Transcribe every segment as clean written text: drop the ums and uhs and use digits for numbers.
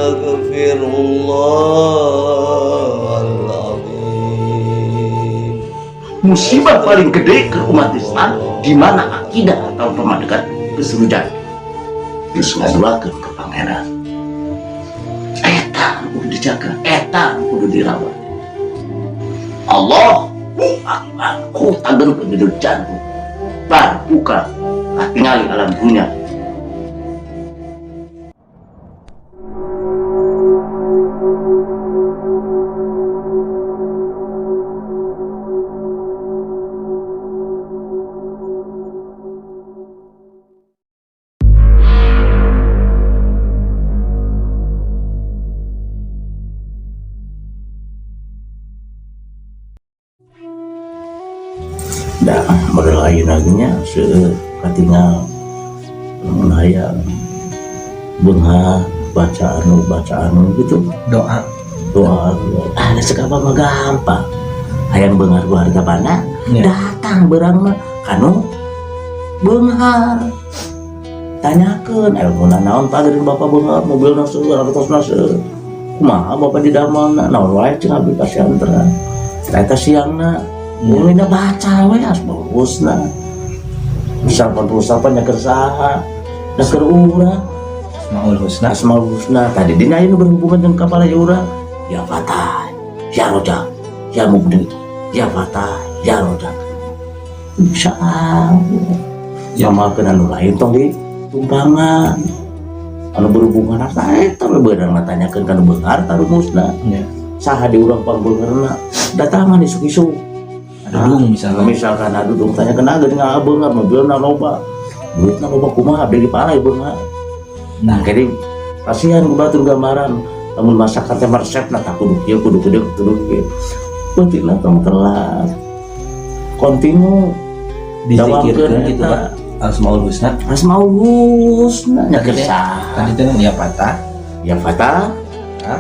Astaghfirullahaladzim. Musibah paling gede ke umat Islam di mana akidah atau pemadekan keserujan terus ngaduakeun ke pangeran. Eta kudu dijaga, eta kudu dirawat. Allah akbar, ku tanggeun ke hidup jantung. Bar buka tinggali alam dunia. Dah model lain laginya katingal menaya benghar bacaan gitu Doa. ada sekapa mah gampang hayang benghar harga mana Ya. datang berang mah kanu benghar tanyakeun ilmu naon pagerin bapak benghar mobilna seueur artosna seueur kumaha bapak di damelna naon wae cenah abdi pasiantran eta siangna mulina baca we asmaul husna misal 48 nyaker saha nyaker urang asmaul husna tadi dina anu berhubungan dengan kepala urang ya fatah ya rojak ya mubni ya fatah ya rojak insyaallah sama keun anu lain tong di tumpangan anu berhubungan apa eta we beurang natanyakeun kana beunghar tarumusna saha di urang pangbeungeurna datangan isuk-isuk Dudung misalkan adu dong tanya kena gede nggak beunghar mobilna loba duitna loba kumaha abdi dipalai beunghar nah kene kasihan ku batur gambaran lamun masakan teh resepna tak kudu kieu kudu kieu pentingna tong telat kontinu dizikirkeun gitu Pak Asmaul Husna nya kesah tadi teh ya patah ya fatah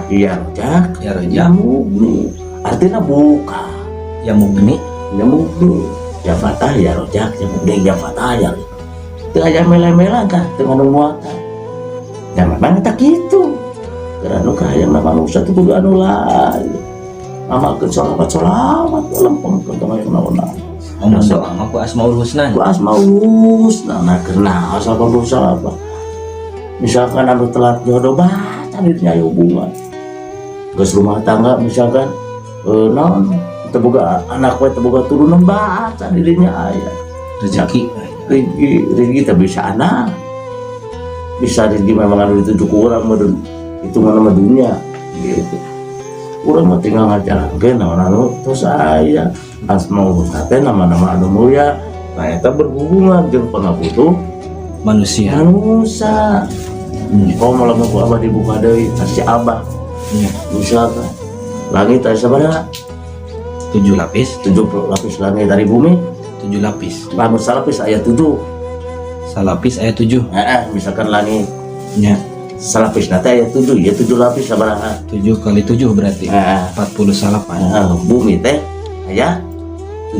ya rojak ya ya mubni artinya buka ya mubni ya mubni ya fatah ya rojak ya mubni ya fatah ya teu aya mele-mele kah teu nganu muatan ya memang tak gitu karena nu kahayang manusia itu kudu anu lain amalkeun sholawat lempeng kentong aya naonna doa mah ku Asmaul Husna ku Asmaul Husna nah keuna asal berusaha apa misalkan anu telat jodoh baca dirinya hubungan geus rumah tangga misalkan naon teboga anak we teboga turunan baca dirinya aya rezeki teh bisa anak bisa rezeki memang anu dituju ku urang mah itu mana dunia gitu urang mah tinggal ngajalankeun naon anu tos aya Asmaul Husna teh nama-nama anu mulia nah eta berhubungan jeung pangabutuh manusia oh malah mau abah dibuka deui kasih abah misalkan langit aya sabaraha 7 lapis 7 lapis langit dari bumi 7 lapis lamun salapis aya 7 salapis aya 7 misalkan langit nya salapis nate aya 7 ya 7 lapis sabaraha 7 kali 7 berarti 48 bumi teh aya 7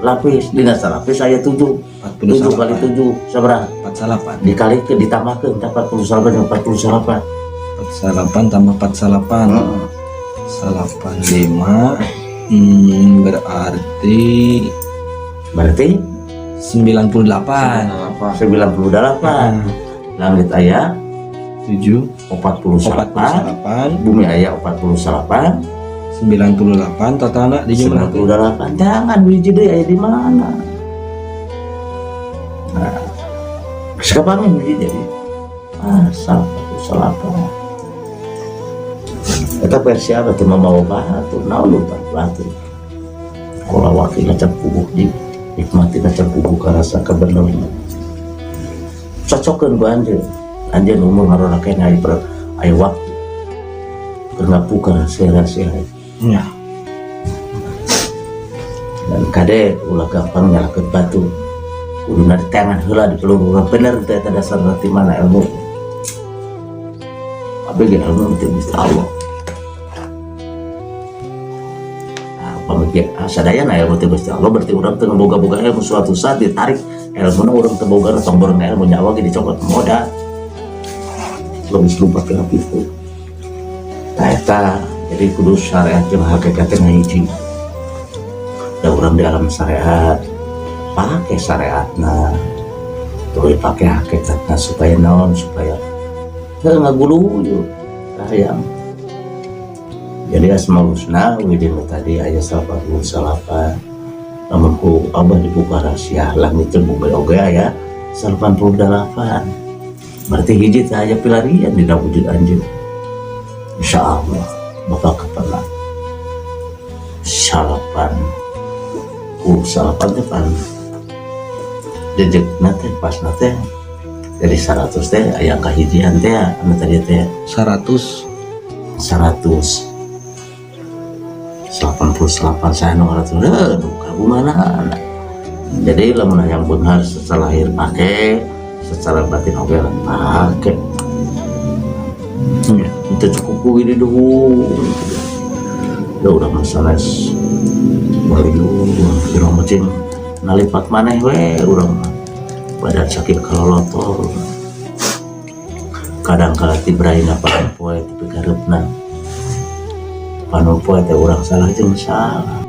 lapis dina salapis aya 7 7 kali 7 sabaraha 48 dikali ke ditambahkeun 48 jeung 48 48 tambah 48 85 berarti 98 langit aya 48 bumi aya 48 98 totalna di jumlah 98 jangan biji deui aya di mana nah sekarang biji jadi asal 48 eta versi apa tuh membawa batu naon lupa batu kalau wakil ngecap kubuh di nikmati ngecap kubuh ke rasa kebenaran cocokkan gua anjir umur ngarona kena aya waktu karena buka rahasia-rahasia ya dan kade ulah gampang nyalakeun batu kuduna di tangan heula di peluru bener teh eta dasar nanti mana ilmu tapi ge ilmu teh Gusti Allah pamikir sadayana ilmu teh Gusti Allah berarti urang teu boga-boga ilmu suatu saat ditarik ilmuna urang teu boga tong boreng ilmu nyawa ge dicokot moda lebih lupa ke itu. Nah eta jadi kudu syariat jeung hakikatnya ngahiji. Da urang di alam syariat pakai syariatna, tuh pakai hakikatna supaya naon, supaya ngagulu yuk sayang. Jadi Asmaul Husna widin tadi ayat 88. Namun ku Allah dibuka rahasia langit terbuka oge ya 88. Berarti hiji teh aya pilarian dina wujud anjeun. Insyaallah bakal ketela. Salapan teh pan jejegna teh pasna teh dari 100 teh aya kahijian teh anu tadi teh 100 88 saya nomor 100 kagumanana. Jadi lamun yang benar secara lahir pakai, secara batin oke pakai. Itu cukup kuwi dulu. Ya udah masalah waliu kira macam nalipat maneh we urang badan sakit kalolotor. Kadang kala tibraina pakai poe tapi garepna panu poe teh urang salah jeung salah.